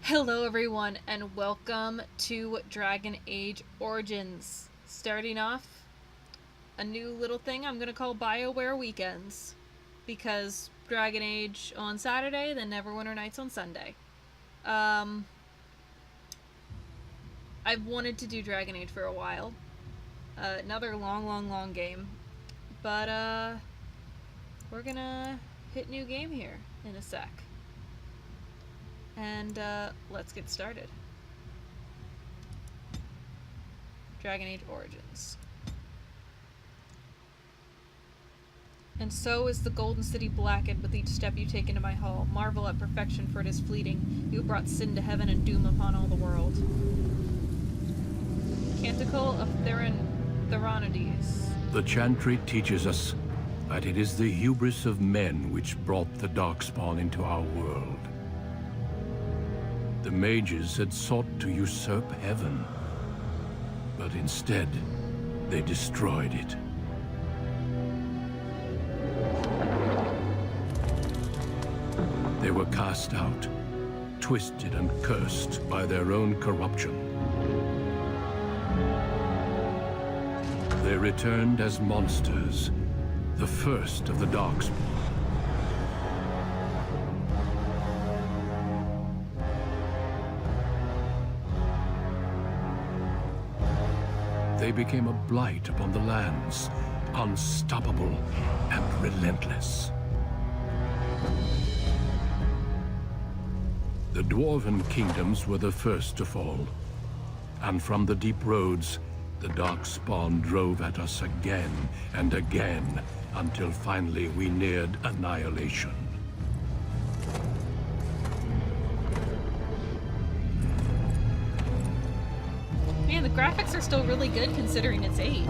Hello everyone and welcome to Dragon Age Origins. Starting off a new little thing I'm going to call BioWare Weekends. Because Dragon Age on Saturday, then Neverwinter Nights on Sunday. I've wanted to do Dragon Age for a while. Another long game. But we're gonna hit new game here in a sec. And let's get started. Dragon Age Origins. And so is the Golden City blackened with each step you take into my hall. Marvel at perfection, for it is fleeting. You brought sin to heaven and doom upon all the world. Canticle of Theronades. The Chantry teaches us that it is the hubris of men which brought the Darkspawn into our world. The mages had sought to usurp heaven, but instead, they destroyed it. They were cast out, twisted and cursed by their own corruption. They returned as monsters, the first of the Darkspawn. They became a blight upon the lands, unstoppable and relentless. The Dwarven kingdoms were the first to fall, and from the deep roads, the Darkspawn drove at us again and again, until finally we neared annihilation. Man, the graphics are still really good considering its age.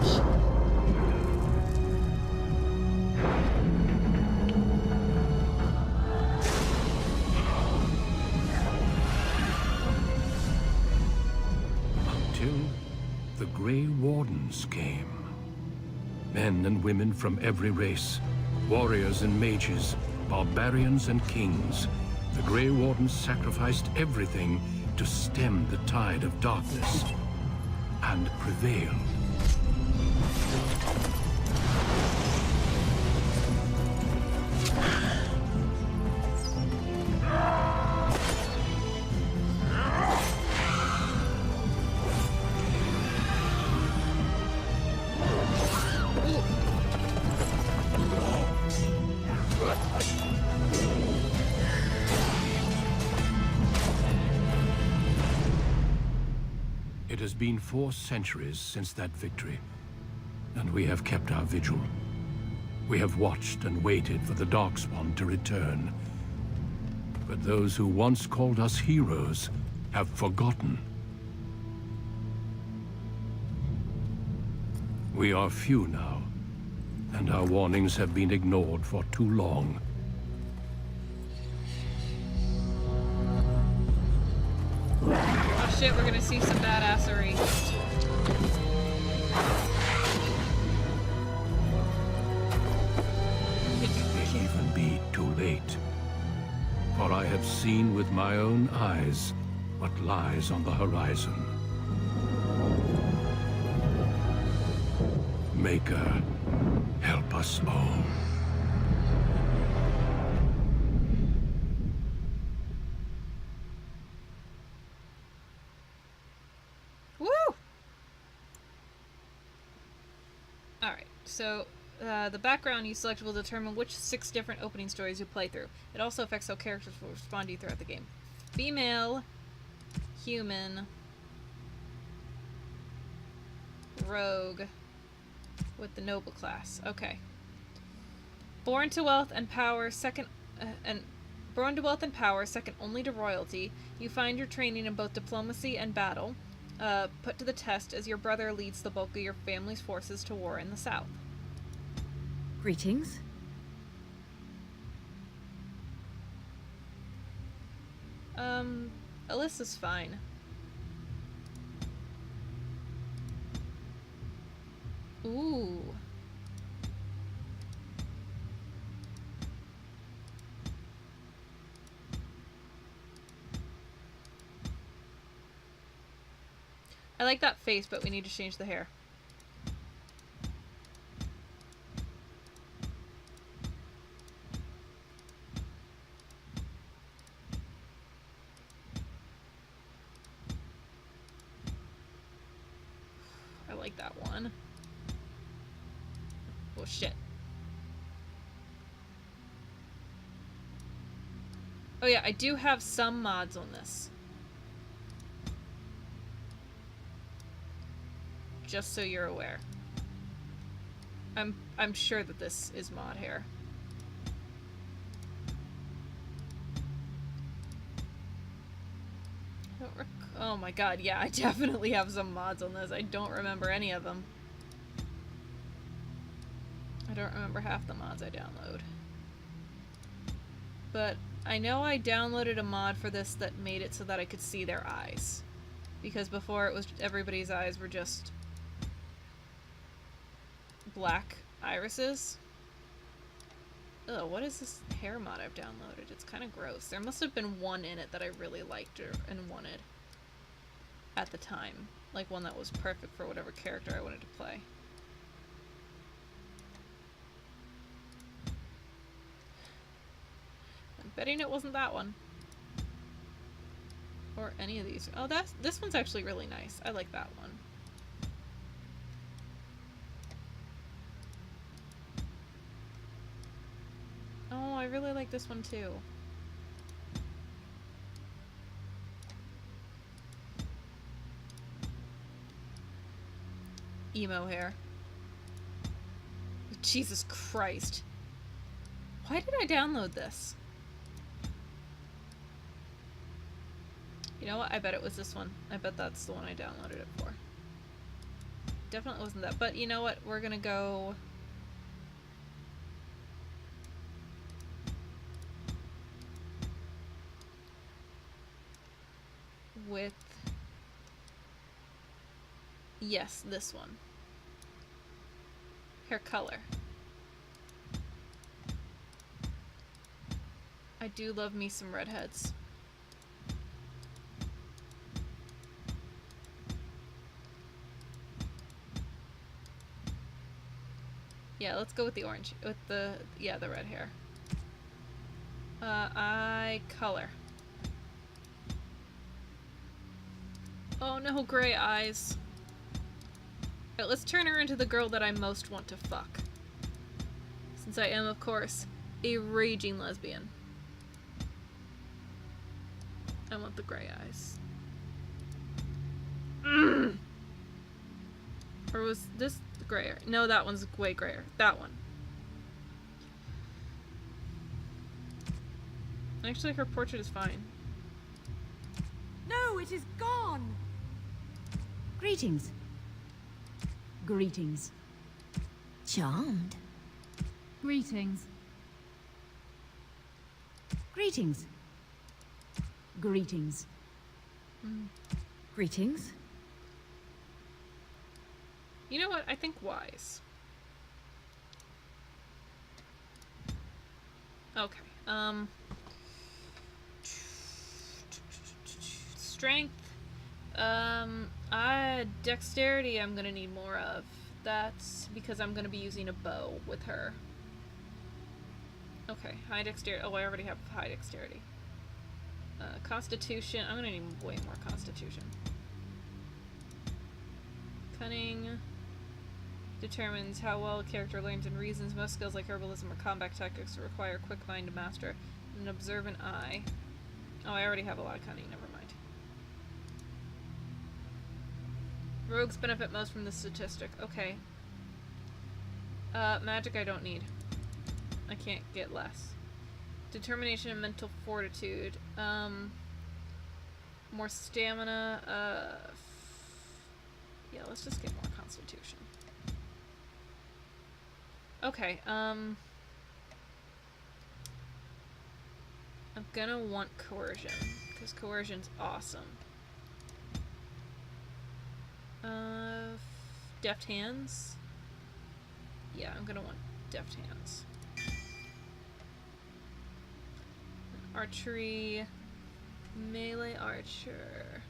Until the Grey Wardens came. Men and women from every race, warriors and mages, barbarians and kings. The Grey Wardens sacrificed everything to stem the tide of darkness, and prevailed. It has been 4 centuries since that victory, and we have kept our vigil. We have watched and waited for the Darkspawn to return. But those who once called us heroes have forgotten. We are few now, and our warnings have been ignored for too long. Oh shit, we're gonna see some badassery. It may even be too late. For I have seen with my own eyes what lies on the horizon. Maker, help us all. Woo! Alright, so the background you select will determine which 6 different opening stories you play through. It also affects how characters will respond to you throughout the game. Female, human, rogue, with the noble class. Okay. Born to wealth and power, second only to royalty, you find your training in both diplomacy and battle put to the test as your brother leads the bulk of your family's forces to war in the south. Greetings. Alyssa's fine. Ooh. I like that face, but we need to change the hair. I like that one. Oh shit. Oh yeah, I do have some mods on this. Just so you're aware. I'm sure that this is mod hair. Oh my god, yeah, I definitely have some mods on this. I don't remember any of them. I don't remember half the mods I download. But I know I downloaded a mod for this that made it so that I could see their eyes. Because before it was everybody's eyes were just black irises. Ugh, what is this hair mod I've downloaded? It's kind of gross. There must have been one in it that I really liked and wanted at the time. Like one that was perfect for whatever character I wanted to play. I'm betting it wasn't that one. Or any of these. Oh, this one's actually really nice. I like that one. Oh, I really like this one too. Emo hair. Jesus Christ. Why did I download this? You know what? I bet it was this one. I bet that's the one I downloaded it for. Definitely wasn't that. But you know what? We're gonna go... with... Yes, this one. Hair color. I do love me some redheads. Yeah, let's go with the orange. With the, yeah, the red hair. Eye color. Oh no, gray eyes. Alright, let's turn her into the girl that I most want to fuck. Since I am, of course, a raging lesbian. I want the gray eyes. Mm. Or was this grayer? No, that one's way grayer. That one. Actually, her portrait is fine. No, it is gone! Greetings. Greetings. Charmed. Greetings. Greetings. Greetings. Greetings. You know what? I think wise. Okay. Strength. Dexterity I'm gonna need more of. That's because I'm gonna be using a bow with her. Okay, high dexterity. Oh, I already have high dexterity. Constitution. I'm gonna need way more constitution. Cunning determines how well a character learns and reasons. Most skills like herbalism or combat tactics require a quick mind to master. An observant eye. Oh, I already have a lot of cunning. Never mind. Rogues benefit most from this statistic. Okay. Magic I don't need. I can't get less. Determination and mental fortitude. More stamina. Yeah, let's just get more constitution. Okay, I'm gonna want coercion, because coercion's awesome. Deft hands? Yeah, I'm gonna want deft hands. Archery, melee archer.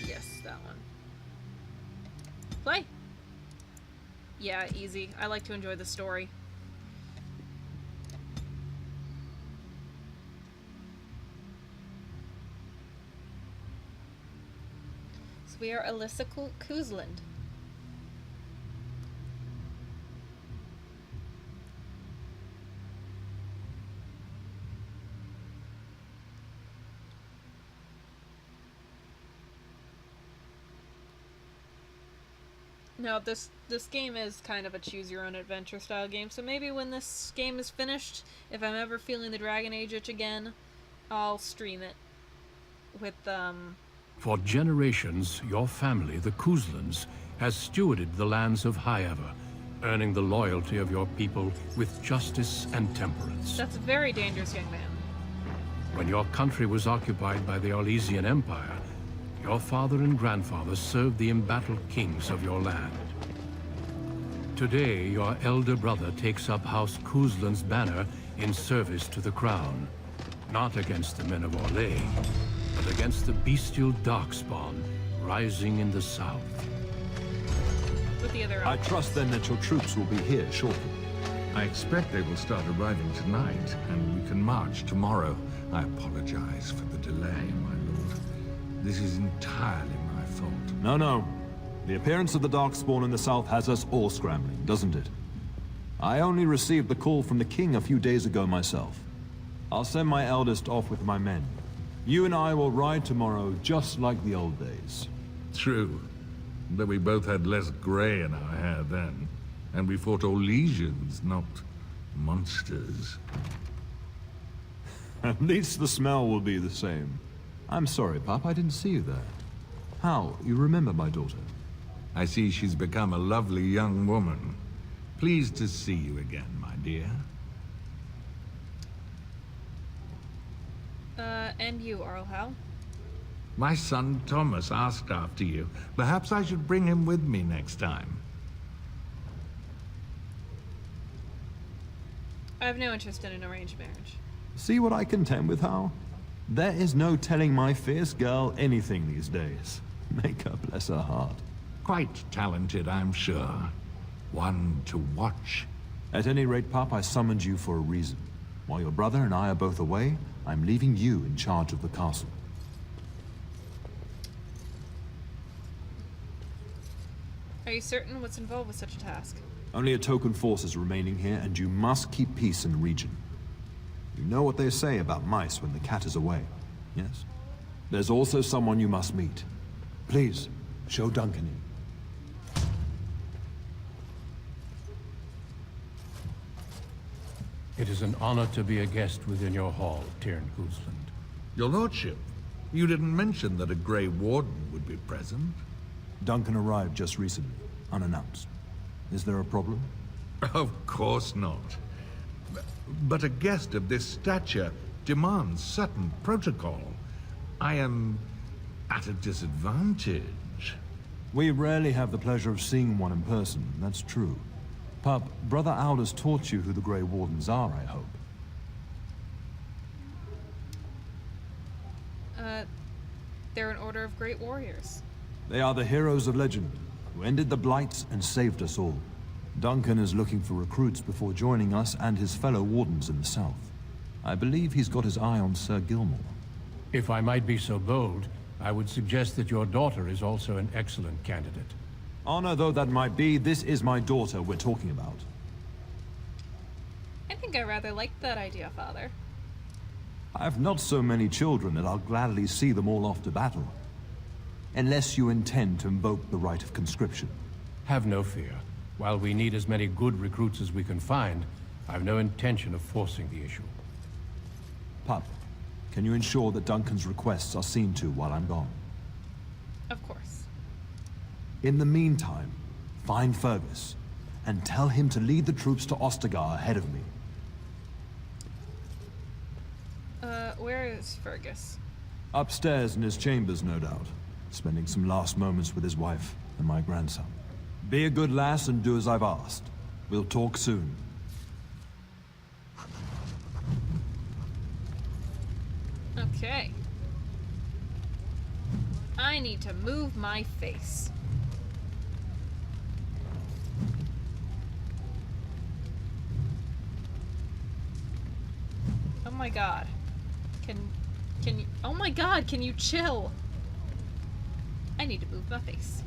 Yes, that one. Play! Yeah, easy. I like to enjoy the story. So we are Alyssa Kuzland. Now, this game is kind of a choose-your-own-adventure style game, so maybe when this game is finished, if I'm ever feeling the Dragon Age itch again, I'll stream it with, For generations, your family, the Kuzlans, has stewarded the lands of Highever, earning the loyalty of your people with justice and temperance. That's a very dangerous young man. When your country was occupied by the Orlesian Empire, your father and grandfather served the embattled kings of your land. Today, your elder brother takes up House Kuzlan's banner in service to the crown, not against the men of Orlais, but against the bestial Darkspawn rising in the south. With the other I trust then that your troops will be here shortly. I expect they will start arriving tonight, and we can march tomorrow. I apologize for the delay, my lord. This is entirely my fault. No. The appearance of the Darkspawn in the south has us all scrambling, doesn't it? I only received the call from the king a few days ago myself. I'll send my eldest off with my men. You and I will ride tomorrow just like the old days. True. But we both had less gray in our hair then. And we fought Orlesians, not monsters. At least the smell will be the same. I'm sorry, Pop, I didn't see you there. How? You remember my daughter? I see she's become a lovely young woman. Pleased to see you again, my dear. And you, Arlhal. My son Thomas asked after you. Perhaps I should bring him with me next time. I have no interest in an arranged marriage. See what I contend with, Hal? There is no telling my fierce girl anything these days. Make her bless her heart. Quite talented, I'm sure. One to watch. At any rate, Pop, I summoned you for a reason. While your brother and I are both away, I'm leaving you in charge of the castle. Are you certain what's involved with such a task? Only a token force is remaining here, and you must keep peace in the region. You know what they say about mice when the cat is away, yes? There's also someone you must meet. Please, show Duncan in. It is an honor to be a guest within your hall, Tyrn Kuzland. Your lordship, you didn't mention that a Grey Warden would be present. Duncan arrived just recently, unannounced. Is there a problem? Of course not. But a guest of this stature demands certain protocol. I am at a disadvantage. We rarely have the pleasure of seeing one in person, that's true. Pup, Brother Aldous taught you who the Grey Wardens are, I hope. They're an order of great warriors. They are the heroes of legend, who ended the Blights and saved us all. Duncan is looking for recruits before joining us and his fellow Wardens in the south. I believe he's got his eye on Sir Gilmore. If I might be so bold, I would suggest that your daughter is also an excellent candidate. Honor though that might be, this is my daughter we're talking about. I think I rather like that idea, Father. I have not so many children that I'll gladly see them all off to battle. Unless you intend to invoke the right of conscription. Have no fear. While we need as many good recruits as we can find, I've no intention of forcing the issue. Pup, can you ensure that Duncan's requests are seen to while I'm gone? Of course. In the meantime, find Fergus, and tell him to lead the troops to Ostagar ahead of me. Where is Fergus? Upstairs in his chambers, no doubt. Spending some last moments with his wife and my grandson. Be a good lass and do as I've asked. We'll talk soon. Okay. I need to move my face. Oh my god. Can you... Oh my god, can you chill? I need to move my face.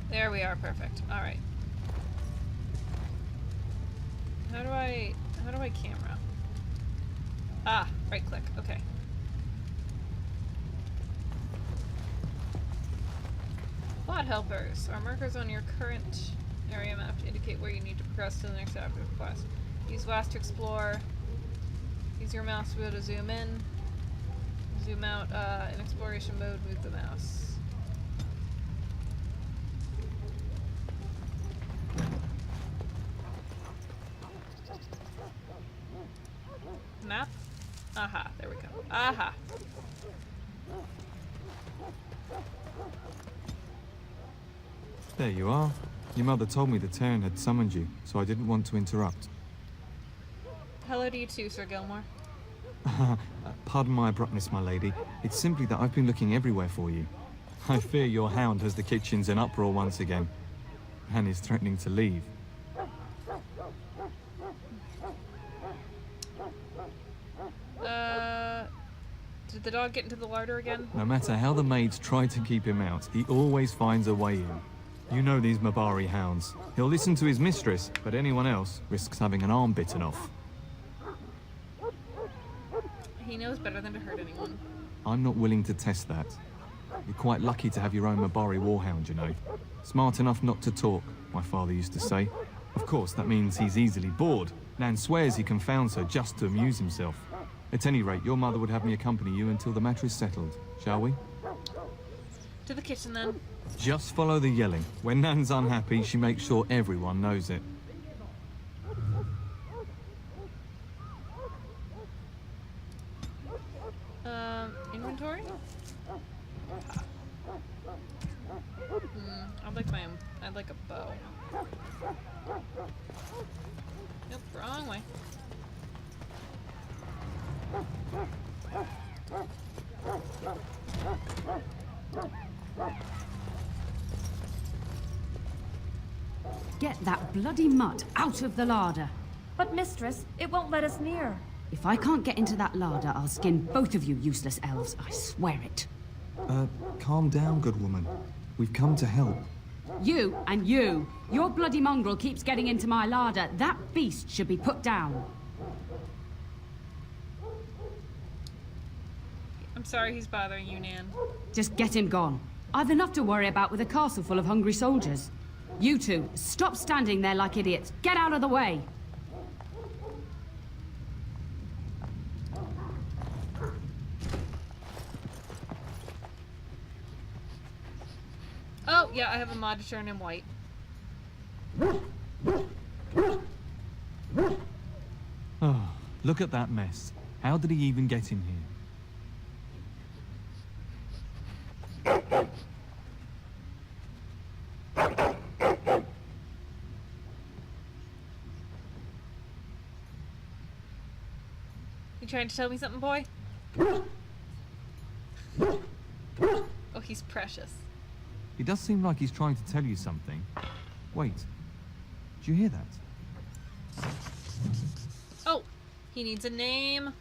There we are, perfect. Alright. How do I camera? Ah, right click, okay. Plot helpers are markers on your current area map to indicate where you need to progress to the next active quest. Use WAS to explore. Use your mouse to be able to zoom in. Zoom out in exploration mode, move the mouse. Map? Aha, there we go. Aha! There you are. Your mother told me the Terran had summoned you, so I didn't want to interrupt. Hello to you too, Sir Gilmore. Pardon my abruptness, my lady. It's simply that I've been looking everywhere for you. I fear your hound has the kitchens in uproar once again, and is threatening to leave. Did the dog get into the larder again? No matter how the maids try to keep him out, he always finds a way in. You know these Mabari hounds. He'll listen to his mistress, but anyone else risks having an arm bitten off. He knows better than to hurt anyone. I'm not willing to test that. You're quite lucky to have your own Mabari warhound, you know. Smart enough not to talk, my father used to say. Of course, that means he's easily bored. Nan swears he confounds her just to amuse himself. At any rate, your mother would have me accompany you until the matter is settled, shall we? To the kitchen then. Just follow the yelling. When Nan's unhappy, she makes sure everyone knows it. Inventory? I'd like a bow. Nope, wrong way. Get that bloody mutt out of the larder. But mistress, it won't let us near. If I can't get into that larder, I'll skin both of you useless elves. I swear it. Calm down, good woman. We've come to help. You and you. Your bloody mongrel keeps getting into my larder. That beast should be put down. I'm sorry he's bothering you, Nan. Just get him gone. I've enough to worry about with a castle full of hungry soldiers. You two, stop standing there like idiots. Get out of the way. Oh, yeah, I have a mod to turn him white. Oh, look at that mess. How did he even get in here? You trying to tell me something, boy? Oh, he's precious. He does seem like he's trying to tell you something. Wait. Did you hear that? Oh, he needs a name.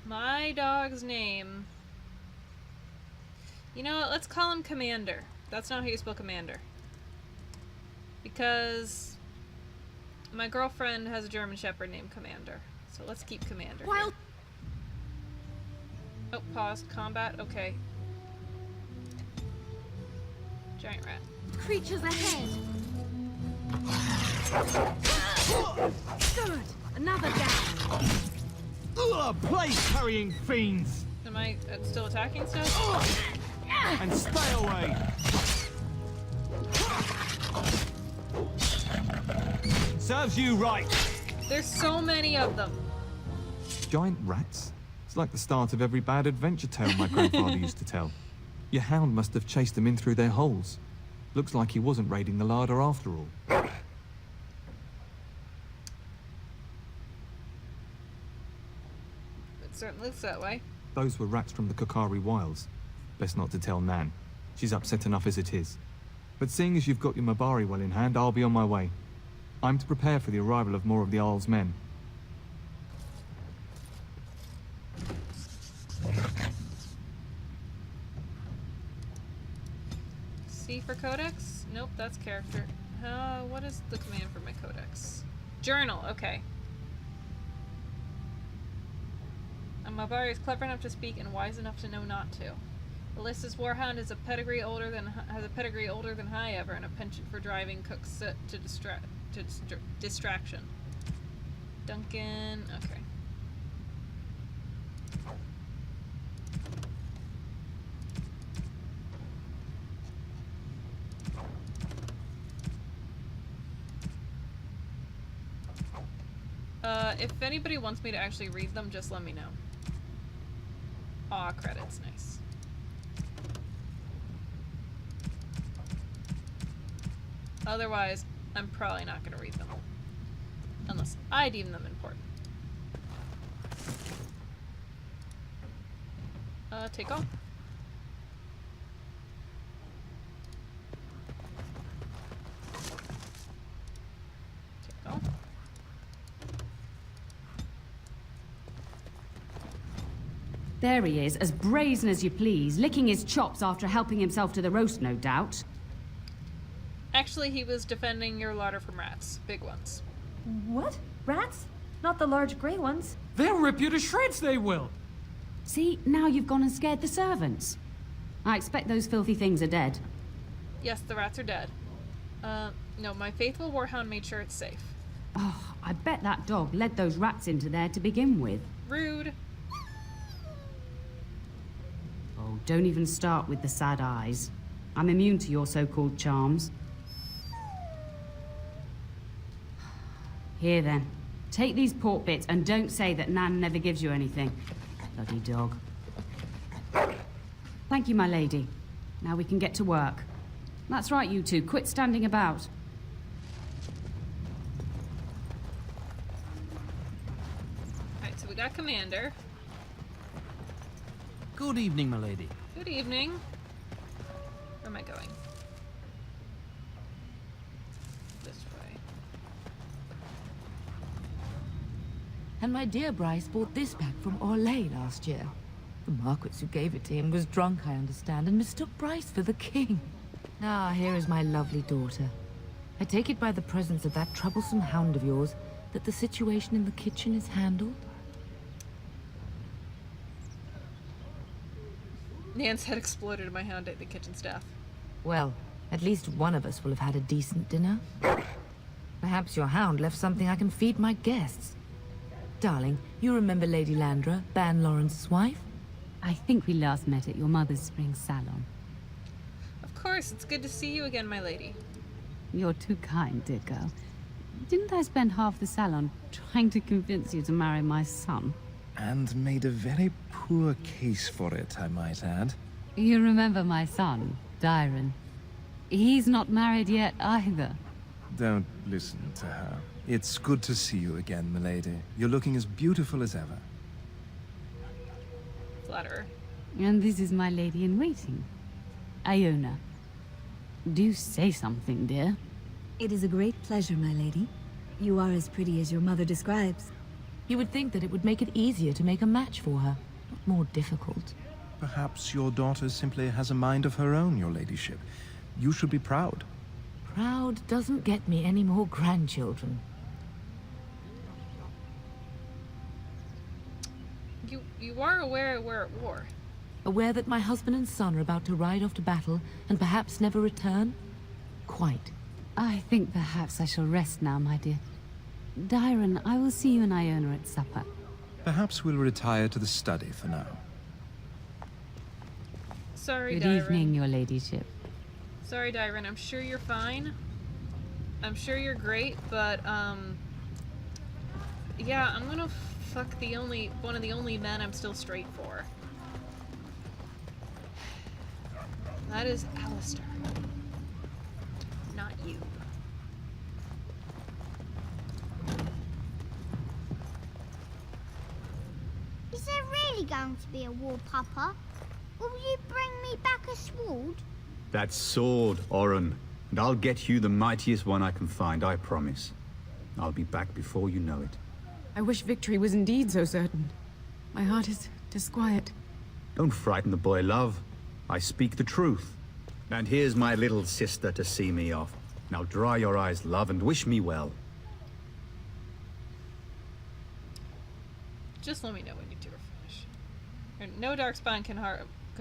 My dog's name. You know what? Let's call him Commander. That's not how you spell Commander. Because my girlfriend has a German Shepherd named Commander. So let's keep Commander. Well. Oh, paused. Combat. Okay. Giant rat. Creatures ahead. Good. Another down. Ugh, plague-carrying fiends! Am I still attacking stuff? And stay away! Serves you right! There's so many of them. Giant rats? It's like the start of every bad adventure tale my grandfather used to tell. Your hound must have chased them in through their holes. Looks like he wasn't raiding the larder after all. It certainly looks that way. Those were rats from the Kokari Wilds. Best not to tell Nan. She's upset enough as it is. But seeing as you've got your Mabari well in hand, I'll be on my way. I'm to prepare for the arrival of more of the Isle's men. C for codex? Nope, that's character. What is the command for my codex? Journal, okay. Mabari is clever enough to speak and wise enough to know not to. Alyssa's Warhound has a pedigree older than high ever, and a penchant for driving cooks to distraction. Duncan, okay. If anybody wants me to actually read them, just let me know. Aw, credits, nice. Otherwise, I'm probably not going to read them. Unless I deem them important. Take off. Take off. There he is, as brazen as you please, licking his chops after helping himself to the roast, no doubt. Actually, he was defending your larder from rats. Big ones. What? Rats? Not the large grey ones. They'll rip you to shreds, they will! See, now you've gone and scared the servants. I expect those filthy things are dead. Yes, the rats are dead. No, my faithful Warhound made sure it's safe. Oh, I bet that dog led those rats into there to begin with. Rude. Oh, don't even start with the sad eyes. I'm immune to your so-called charms. Here then, take these pork bits and don't say that Nan never gives you anything. Bloody dog. Thank you, my lady. Now we can get to work. That's right, you two. Quit standing about. Alright, so we got Commander. Good evening, my lady. Good evening. Where am I going? This way. And my dear Bryce bought this back from Orlais last year. The Marquis who gave it to him was drunk, I understand, and mistook Bryce for the king. Ah, here is my lovely daughter. I take it by the presence of that troublesome hound of yours that the situation in the kitchen is handled? Nan's head exploded and my hound ate the kitchen staff. Well, at least one of us will have had a decent dinner. Perhaps your hound left something I can feed my guests. Darling, you remember Lady Landra, Ban Lawrence's wife? I think we last met at your mother's spring salon. Of course, it's good to see you again, my lady. You're too kind, dear girl. Didn't I spend half the salon trying to convince you to marry my son? And made a very poor case for it, I might add. You remember my son, Dyron. He's not married yet either. Don't listen to her. It's good to see you again, milady. You're looking as beautiful as ever. Flatterer. And this is my lady-in-waiting, Iona. Do say something, dear. It is a great pleasure, my lady. You are as pretty as your mother describes. You would think that it would make it easier to make a match for her, not more difficult. Perhaps your daughter simply has a mind of her own, your ladyship. You should be proud. Proud doesn't get me any more grandchildren. You are aware we're at war. Aware that my husband and son are about to ride off to battle and perhaps never return? Quite. I think perhaps I shall rest now, my dear. Dyron, I will see you and Iona at supper. Perhaps we'll retire to the study for now. Sorry, Good Dyron. evening, your ladyship. Sorry, Dyron. I'm sure you're fine. I'm sure you're great, but, yeah, I'm gonna fuck one of the only men I'm still straight for. That is Alistair. Not you. Is there really going to be a war papa. Will you bring me back a sword? That sword, Oren. And I'll get you the mightiest one I can find, I promise. I'll be back before you know it. I wish victory was indeed so certain. My heart is disquiet. Don't frighten the boy, love. I speak the truth. And here's my little sister to see me off. Now dry your eyes, love, and wish me well. Just let me know when you two are finished. No Darkspawn could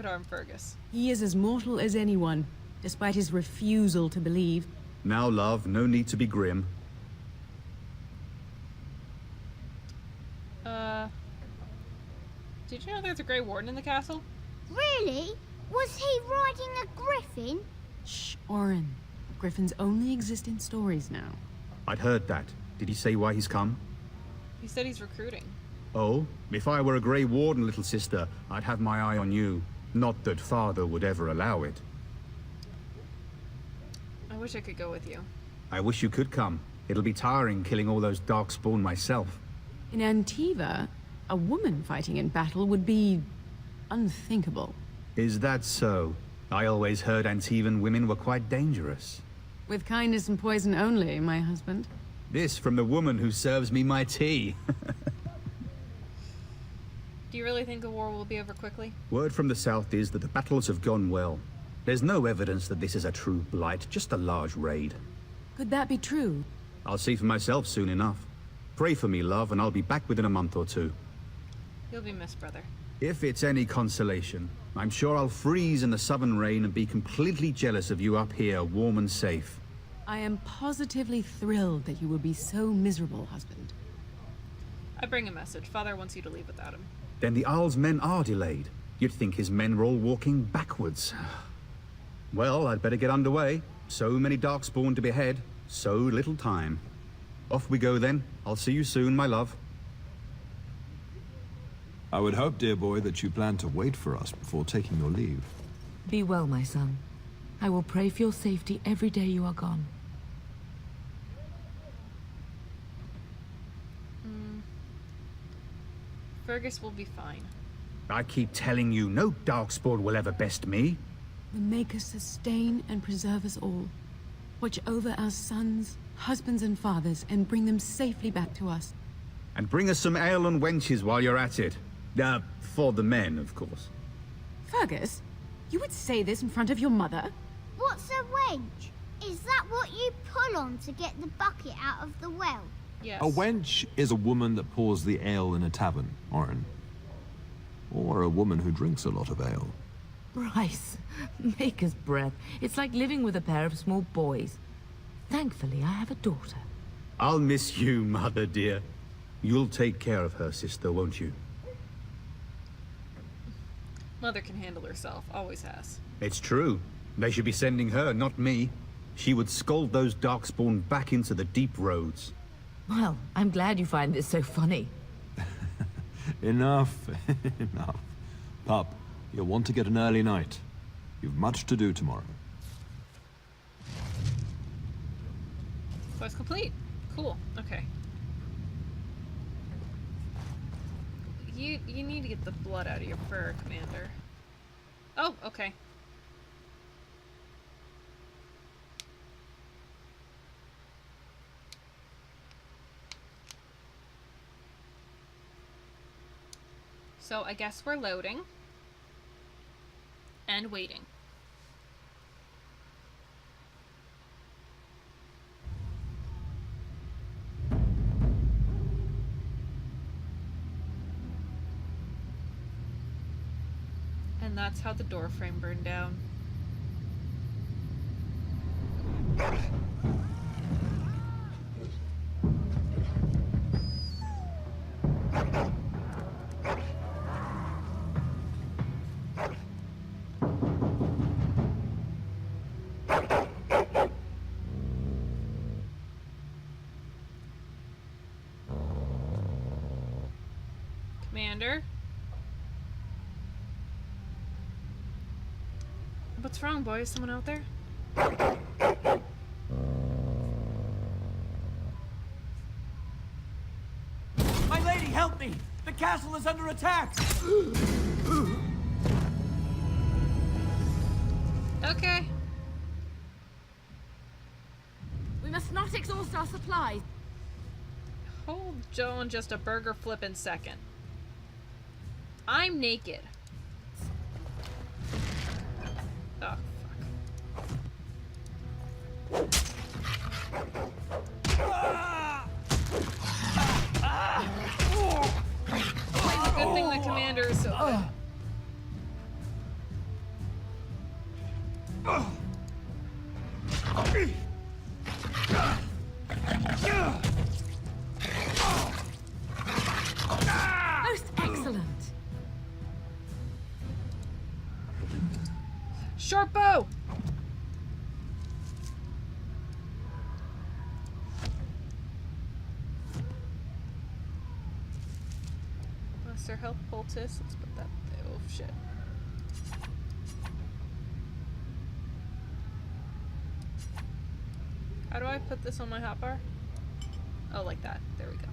harm Fergus. He is as mortal as anyone, despite his refusal to believe. Now, love, no need to be grim. Did you know there's a Grey Warden in the castle? Really? Was he riding a griffin? Shh, Oren. Griffins only exist in stories now. I'd heard that. Did he say why he's come? He said he's recruiting. Oh, if I were a Grey Warden, little sister, I'd have my eye on you. Not that father would ever allow it. I wish I could go with you. I wish you could come. It'll be tiring killing all those Darkspawn myself. In Antiva, a woman fighting in battle would be unthinkable. Is that so? I always heard Antivan women were quite dangerous. With kindness and poison only, my husband. This from the woman who serves me my tea. Do you really think the war will be over quickly? Word from the south is that the battles have gone well. There's no evidence that this is a true blight, just a large raid. Could that be true? I'll see for myself soon enough. Pray for me, love, and I'll be back within a month or two. You'll be missed, brother. If it's any consolation, I'm sure I'll freeze in the southern rain and be completely jealous of you up here, warm and safe. I am positively thrilled that you will be so miserable, husband. I bring a message. Father wants you to leave without him. Then the Arl's men are delayed. You'd think his men were all walking backwards. Well, I'd better get underway. So many Darkspawn to behead, so little time. Off we go then. I'll see you soon, my love. I would hope, dear boy, that you plan to wait for us before taking your leave. Be well, my son. I will pray for your safety every day you are gone. Fergus will be fine. I keep telling you, no Darkspawn will ever best me. The Maker sustain and preserve us all. Watch over our sons, husbands and fathers, and bring them safely back to us. And bring us some ale and wenches while you're at it. For the men, of course. Fergus, you would say this in front of your mother? What's a wench? Is that what you pull on to get the bucket out of the well? Yes. A wench is a woman that pours the ale in a tavern, Oren. Or a woman who drinks a lot of ale. Bryce, Maker's breath. It's like living with a pair of small boys. Thankfully, I have a daughter. I'll miss you, mother dear. You'll take care of her, sister, won't you? Mother can handle herself. Always has. It's true. They should be sending her, not me. She would scold those Darkspawn back into the deep roads. Well, I'm glad you find this so funny. Enough, enough. Pup, you'll want to get an early night. You've much to do tomorrow. Quest complete. Cool. Okay. You need to get the blood out of your fur, Commander. Oh, okay. So I guess we're loading and waiting. And that's how the door frame burned down. Commander? What's wrong, boy? Is someone out there? My lady, help me! The castle is under attack! Okay. We must not exhaust our supplies. Hold Joan just a burger flippin' second. I'm naked. Oh, it's a good thing the commander is so good. Most excellent. Short bow! Lesser health poultice. Let's put that there. Oh shit. How do I put this on my hotbar? Oh, like that. There we go.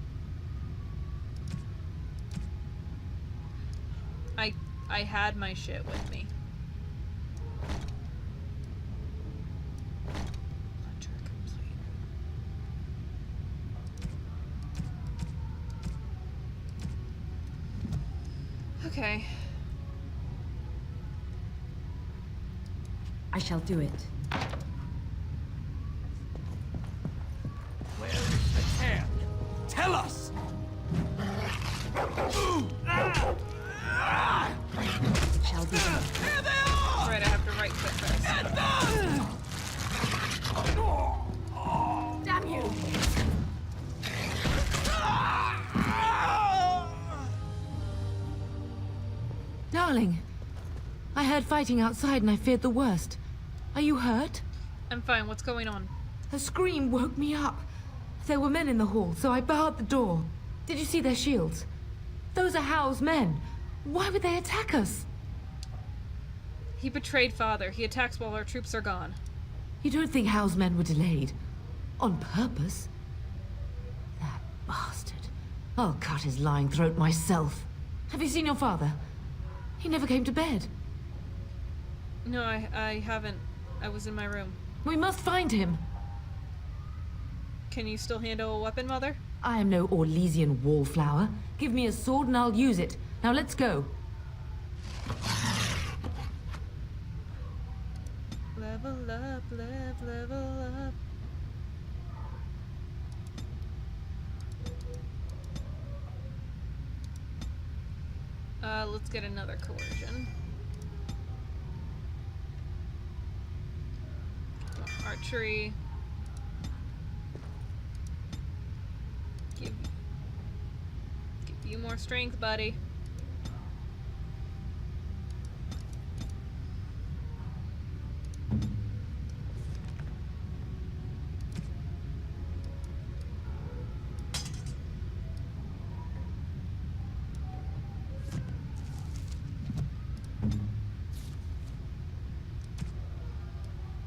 I had my shit with me. Hunter complete. Okay. I shall do it. Where is the camp? Tell us! Shall be done. Right, I have to right click first. Damn you! Darling, I heard fighting outside and I feared the worst. Are you hurt? I'm fine. What's going on? A scream woke me up. There were men in the hall, so I barred the door. Did you see their shields? Those are Hal's men. Why would they attack us? He betrayed father. He attacks while our troops are gone. You don't think Hal's men were delayed? On purpose? That bastard. I'll cut his lying throat myself. Have you seen your father? He never came to bed. No, I haven't. I was in my room. We must find him. Can you still handle a weapon, Mother? I am no Orlesian wallflower. Give me a sword and I'll use it. Now let's go. Level up, level up. Let's get another coercion. Archery. Give you more strength, buddy.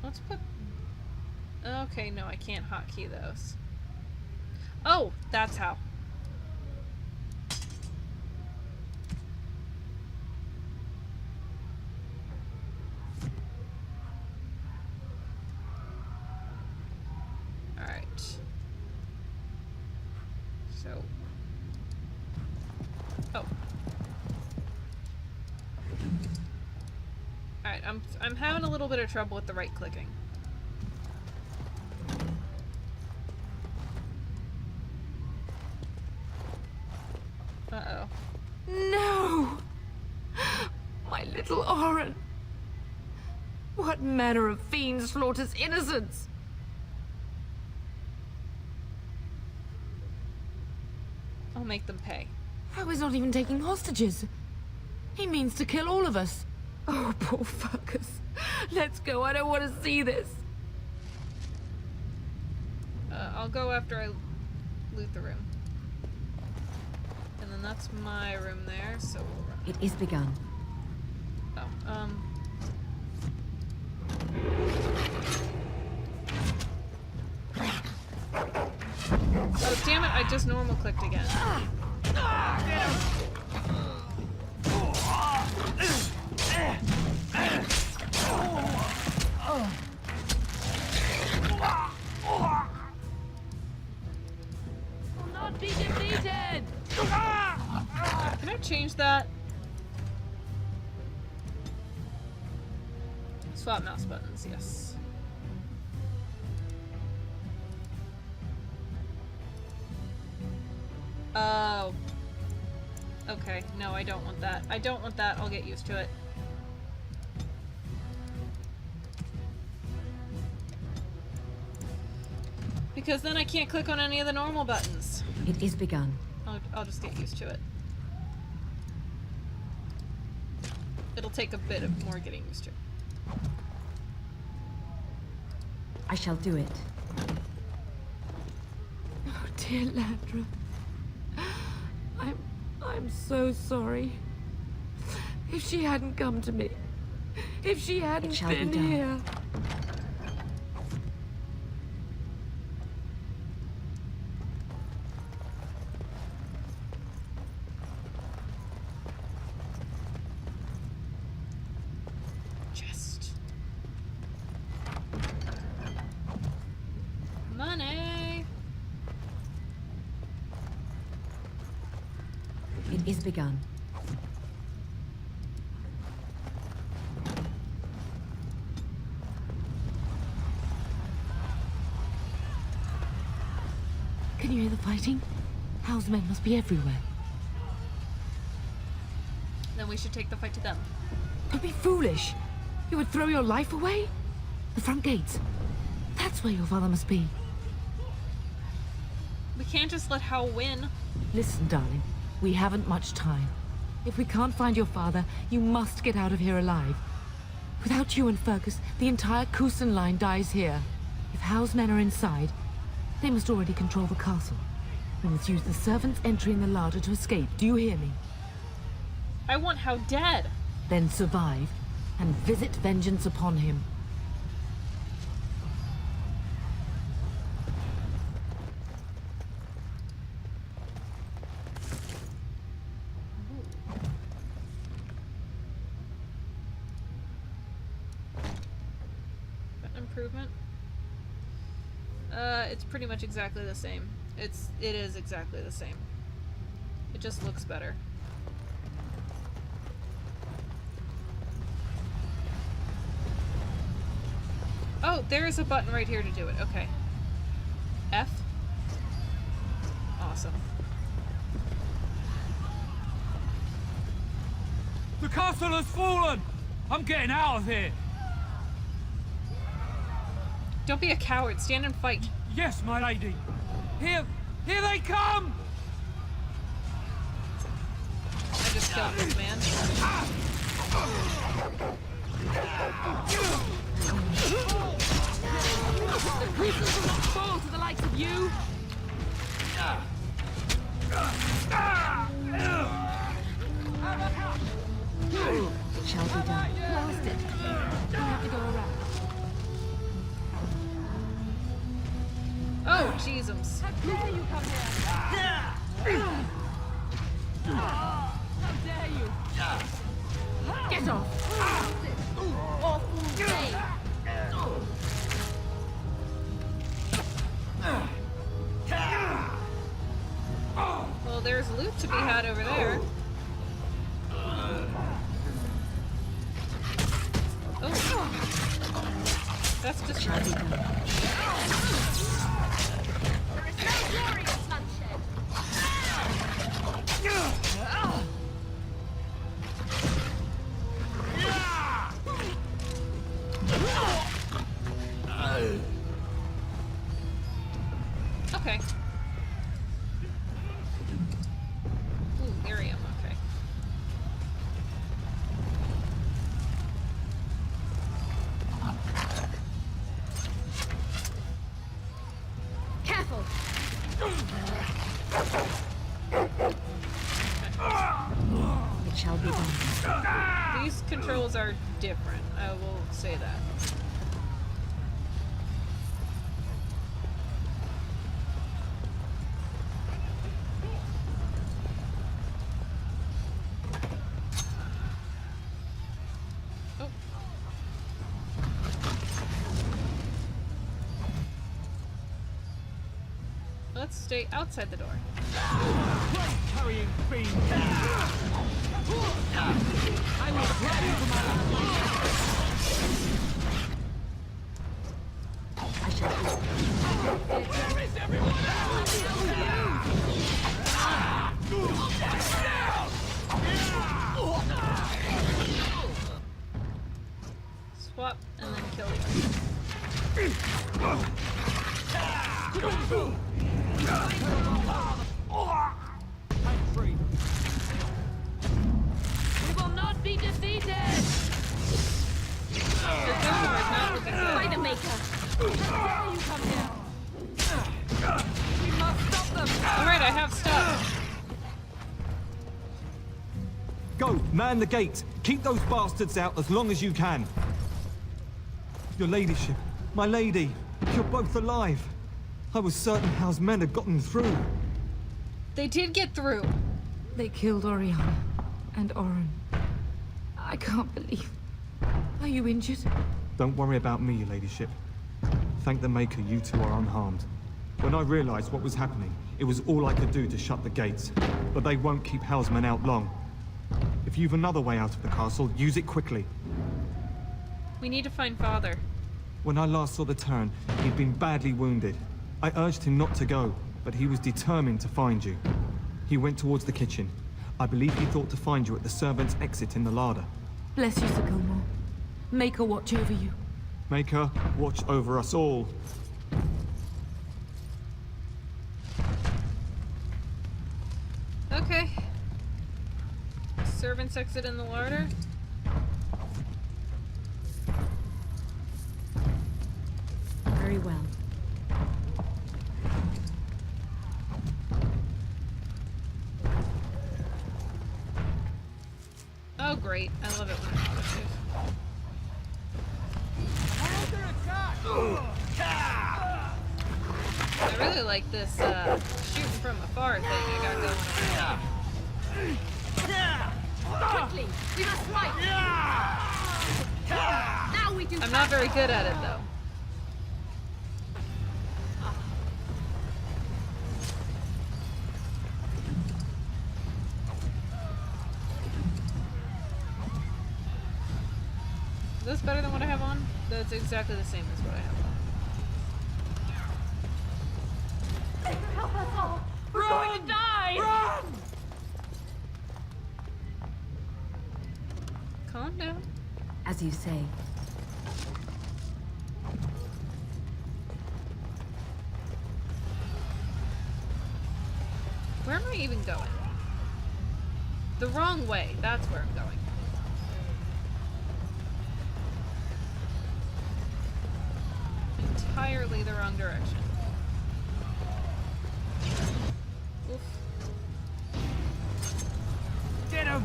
Let's put... Okay, no, I can't hotkey those. Oh, that's how. Alright. So... Oh. Alright, I'm having a little bit of trouble with the right clicking. Uh-oh. No! My little Oren. What manner of fiend slaughters innocents? I'll make them pay. How is not even taking hostages? He means to kill all of us. Oh, poor fuckers. Let's go. I don't want to see this. I'll go after I loot the room. And then that's my room there, so we'll run. It is begun. Oh, Oh, damn it, I just normal clicked again. Can I change that? Swap mouse buttons, yes. Oh. Okay, no, I don't want that. I don't want that. I'll get used to it. Because then I can't click on any of the normal buttons. It is begun. I'll just get used to it. It'll take a bit of more getting used to. I shall do it. Oh, dear Landra. I'm so sorry. If she hadn't come to me, if she hadn't been here. Chest. Money. It is begun. Can you hear the fighting? Hal's men must be everywhere. Then we should take the fight to them. Don't be foolish. You would throw your life away? The front gates. That's where your father must be. We can't just let Hal win. Listen, darling. We haven't much time. If we can't find your father, you must get out of here alive. Without you and Fergus, the entire Kusen line dies here. If Hal's men are inside, they must already control the castle. We must use the servants' entry in the larder to escape. Do you hear me? I want Hal dead. Then survive, and visit vengeance upon him. Improvement. It's pretty much exactly the same. It is exactly the same. It just looks better. Oh, there is a button right here to do it. Okay. F. Awesome. The castle has fallen! I'm getting out of here! Don't be a coward. Stand and fight. Yes, my lady. Here they come! I just killed this man. The Crucibles will not fall to the likes of you! It shall be done. Blast it! We have to go around. Oh, jeezums. How dare you come here! How dare you! Get off! Awful day! Well, there's loot to be had over there. Oh. That's just right. Okay. Ooh, Miriam, okay. Careful! It shall be done. These controls are different, I will say that. Let's stay outside the door. Carrying fiend! We will not be defeated! Spider-Maker! How dare you come here? We must stop them! Alright, I have stuff. Go, man the gate. Keep those bastards out as long as you can. Your ladyship, my lady, you're both alive. I was certain Hal's men had gotten through. They did get through. They killed Oriana and Oren. I can't believe. Are you injured? Don't worry about me, your ladyship. Thank the Maker you two are unharmed. When I realized what was happening, it was all I could do to shut the gates. But they won't keep Hal's men out long. If you've another way out of the castle, use it quickly. We need to find Father. When I last saw the Turn, he'd been badly wounded. I urged him not to go, but he was determined to find you. He went towards the kitchen. I believe he thought to find you at the servants' exit in the larder. Bless you, Sir Gilmore. Maker watch over you. Maker, watch over us all. Okay. Servants exit in the larder. Very well. Oh, great. I love it when it's autosave. I really like this shooting from afar thing I got going on. Quickly! We must fight! Now we do. I'm not very good at it, though. Is this better than what I have on? That's exactly the same as what I have on. Help us all! We're going to die! Run! Calm down. As you say. Where am I even going? The wrong way. That's where I'm going. Entirely the wrong direction. Oof. Get him!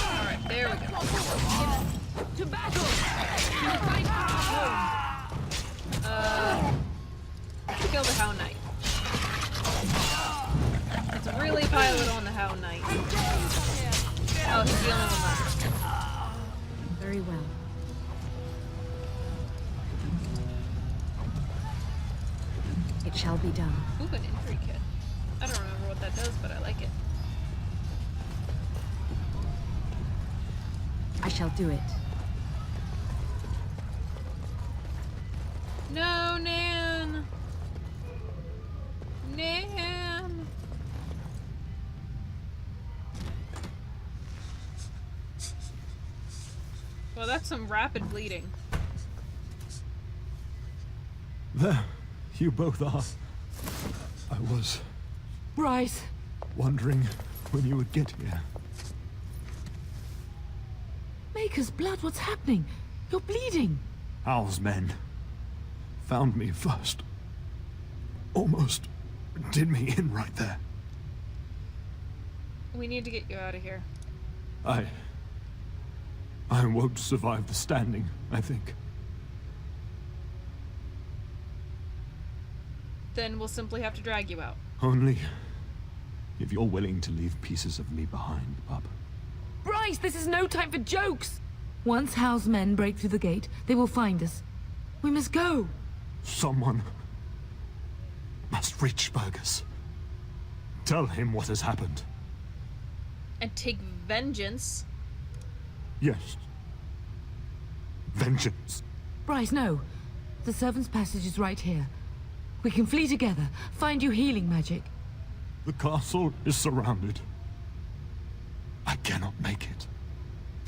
Alright, there we go. To battle! Kill the Hound Knight. Let's really pile it on the Hound Knight. Oh, he's the only one left. Very well. It shall be done. Ooh, an injury kit. I don't remember what that does, but I like it. I shall do it. No, Nan! Nan! Well, that's some rapid bleeding. There, you both are. I was Bryce! wondering when you would get here. Maker's blood, what's happening? You're bleeding. Hal's men found me first. Almost did me in right there. We need to get you out of here. I won't survive the standing, I think. Then we'll simply have to drag you out. Only if you're willing to leave pieces of me behind, pup. Bryce, this is no time for jokes! Once Hal's men break through the gate, they will find us. We must go! Someone must reach Burgess. Tell him what has happened. And take vengeance. Yes. Vengeance. Bryce, no. The servant's passage is right here. We can flee together, find you healing magic. The castle is surrounded. I cannot make it.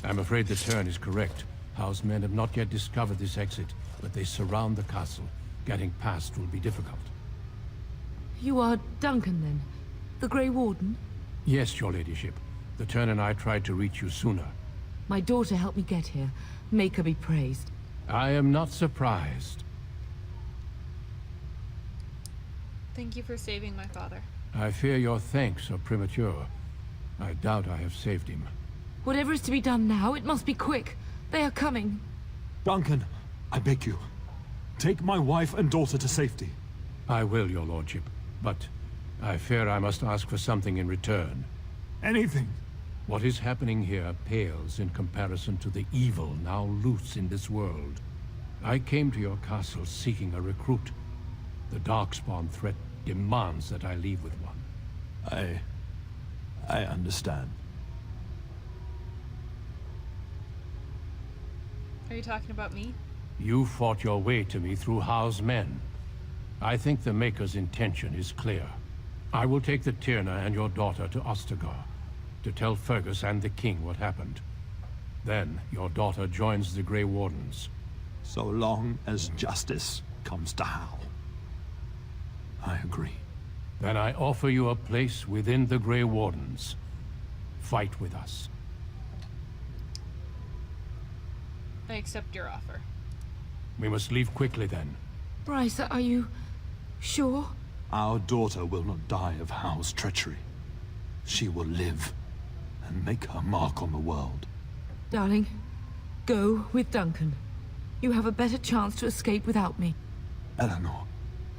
I'm afraid the Turn is correct. Howe's men have not yet discovered this exit, but they surround the castle. Getting past will be difficult. You are Duncan, then? The Grey Warden? Yes, your ladyship. The Turn and I tried to reach you sooner. My daughter helped me get here. Make her be praised. I am not surprised. Thank you for saving my father. I fear your thanks are premature. I doubt I have saved him. Whatever is to be done now, it must be quick. They are coming. Duncan, I beg you. Take my wife and daughter to safety. I will, your lordship. But I fear I must ask for something in return. Anything. What is happening here pales in comparison to the evil now loose in this world. I came to your castle seeking a recruit. The Darkspawn threat demands that I leave with one. I understand. Are you talking about me? You fought your way to me through Howe's men. I think the Maker's intention is clear. I will take the Tyrna and your daughter to Ostagar, to tell Fergus and the King what happened. Then your daughter joins the Grey Wardens. So long as justice comes to Howe. I agree. Then I offer you a place within the Grey Wardens. Fight with us. I accept your offer. We must leave quickly then. Bryce, are you sure? Our daughter will not die of Howe's treachery. She will live and make her mark on the world. Darling, go with Duncan. You have a better chance to escape without me. Eleanor.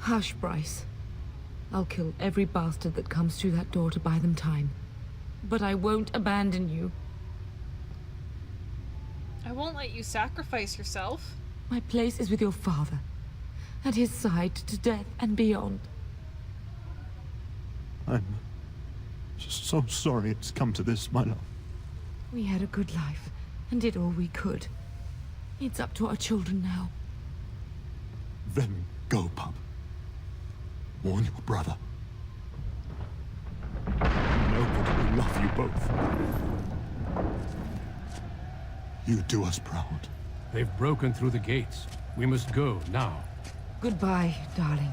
Hush, Bryce. I'll kill every bastard that comes through that door to buy them time. But I won't abandon you. I won't let you sacrifice yourself. My place is with your father. At his side to death and beyond. I'm just so sorry it's come to this, my love. We had a good life and did all we could. It's up to our children now. Then go, pup. Warn your brother. Know that we love you both. You do us proud. They've broken through the gates. We must go now. Goodbye, darling.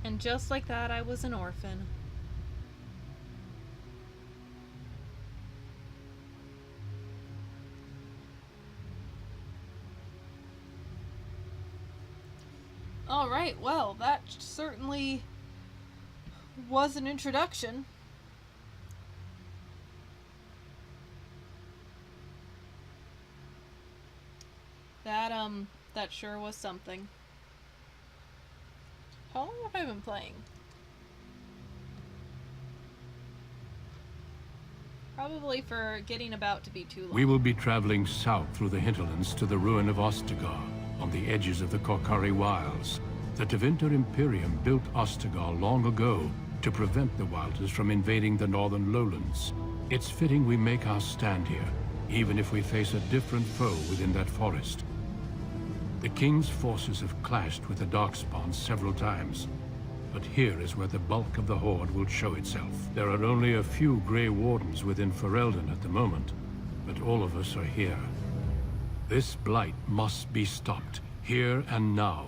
And just like that, I was an orphan. Alright, well, that certainly was an introduction. That sure was something. How long have I been playing? Probably for getting about to be too long. We will be traveling south through the hinterlands to the ruin of Ostagar, on the edges of the Korcari Wilds. The Tevinter Imperium built Ostagar long ago to prevent the Wilders from invading the northern lowlands. It's fitting we make our stand here, even if we face a different foe within that forest. The King's forces have clashed with the Darkspawn several times, but here is where the bulk of the Horde will show itself. There are only a few Grey Wardens within Ferelden at the moment, but all of us are here. This blight must be stopped, here and now.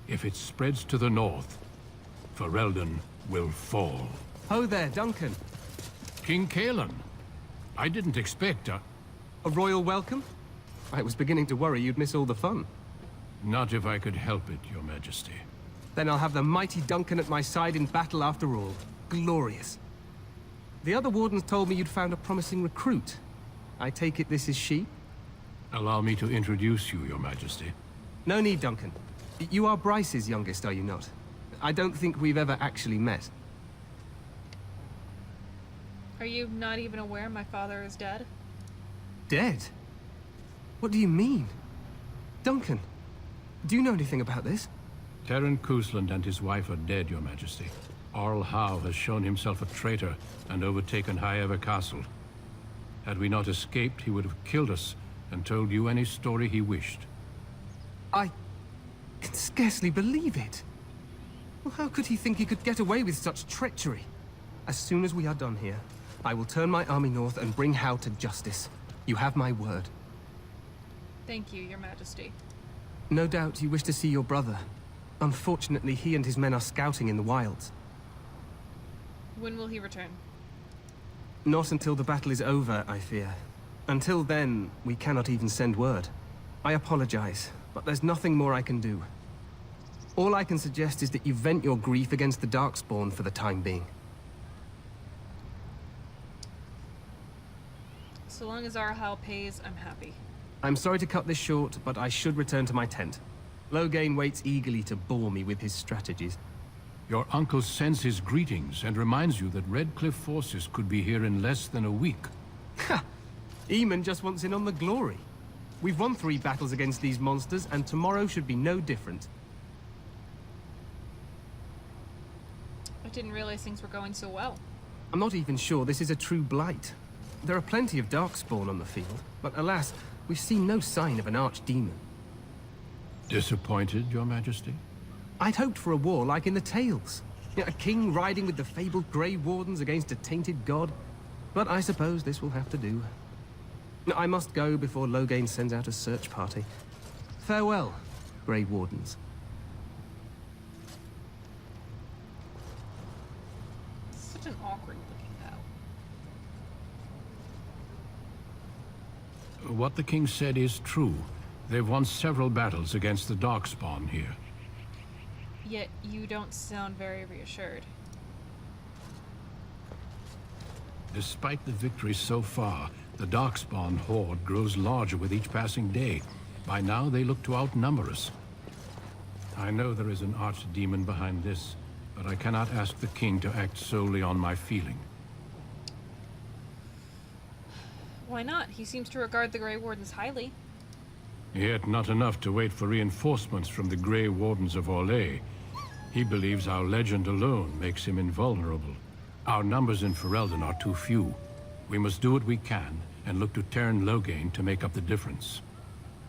If it spreads to the north, Ferelden will fall. Ho there, Duncan. King Cailan. I didn't expect a royal welcome? I was beginning to worry you'd miss all the fun. Not if I could help it, Your Majesty. Then I'll have the mighty Duncan at my side in battle after all. Glorious. The other wardens told me you'd found a promising recruit. I take it this is she? Allow me to introduce you, Your Majesty. No need, Duncan. You are Bryce's youngest, are you not? I don't think we've ever actually met. Are you not even aware my father is dead? Dead? What do you mean? Duncan, do you know anything about this? Terran Cousland and his wife are dead, Your Majesty. Arl Howe has shown himself a traitor and overtaken Highever Castle. Had we not escaped, he would have killed us and told you any story he wished. I can scarcely believe it. Well, how could he think he could get away with such treachery? As soon as we are done here, I will turn my army north and bring Hao to justice. You have my word. Thank you, Your Majesty. No doubt you wish to see your brother. Unfortunately, he and his men are scouting in the wilds. When will he return? Not until the battle is over, I fear. Until then, we cannot even send word. I apologize, but there's nothing more I can do. All I can suggest is that you vent your grief against the Darkspawn for the time being. So long as Arhal pays, I'm happy. I'm sorry to cut this short, but I should return to my tent. Loghain waits eagerly to bore me with his strategies. Your uncle sends his greetings and reminds you that Redcliffe forces could be here in less than a week. Ha! Eamon just wants in on the glory. We've won 3 battles against these monsters, and tomorrow should be no different. I didn't realize things were going so well. I'm not even sure this is a true blight. There are plenty of Darkspawn on the field, but alas, we've seen no sign of an archdemon. Disappointed, Your Majesty? I'd hoped for a war like in the tales. A king riding with the fabled Grey Wardens against a tainted god. But I suppose this will have to do. I must go before Loghain sends out a search party. Farewell, Grey Wardens. Such an awkward looking cow. What the king said is true. They've won several battles against the Darkspawn here. Yet you don't sound very reassured. Despite the victories so far, the Darkspawn horde grows larger with each passing day. By now, they look to outnumber us. I know there is an archdemon behind this, but I cannot ask the king to act solely on my feeling. Why not? He seems to regard the Grey Wardens highly. Yet not enough to wait for reinforcements from the Grey Wardens of Orlais. He believes our legend alone makes him invulnerable. Our numbers in Ferelden are too few. We must do what we can, and look to Teyrn Loghain to make up the difference.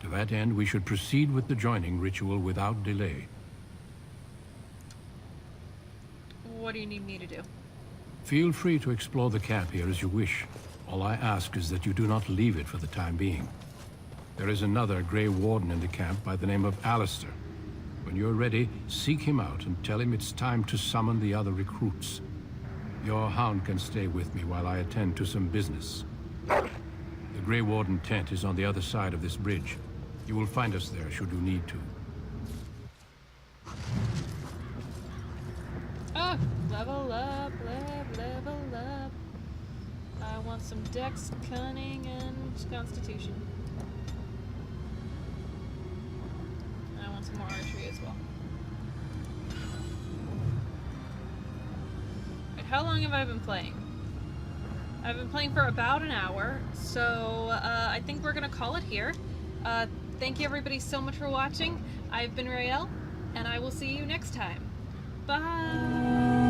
To that end, we should proceed with the joining ritual without delay. What do you need me to do? Feel free to explore the camp here as you wish. All I ask is that you do not leave it for the time being. There is another Grey Warden in the camp by the name of Alistair. When you're ready, seek him out and tell him it's time to summon the other recruits. Your hound can stay with me while I attend to some business. The Grey Warden tent is on the other side of this bridge. You will find us there should you need to. Oh, level up, level up. I want some dex, cunning, and constitution. And I want some more archery as well. Right, how long have I been playing? I've been playing for about an hour, so I think we're gonna call it here. Thank you everybody so much for watching. I've been Raelle, and I will see you next time. Bye!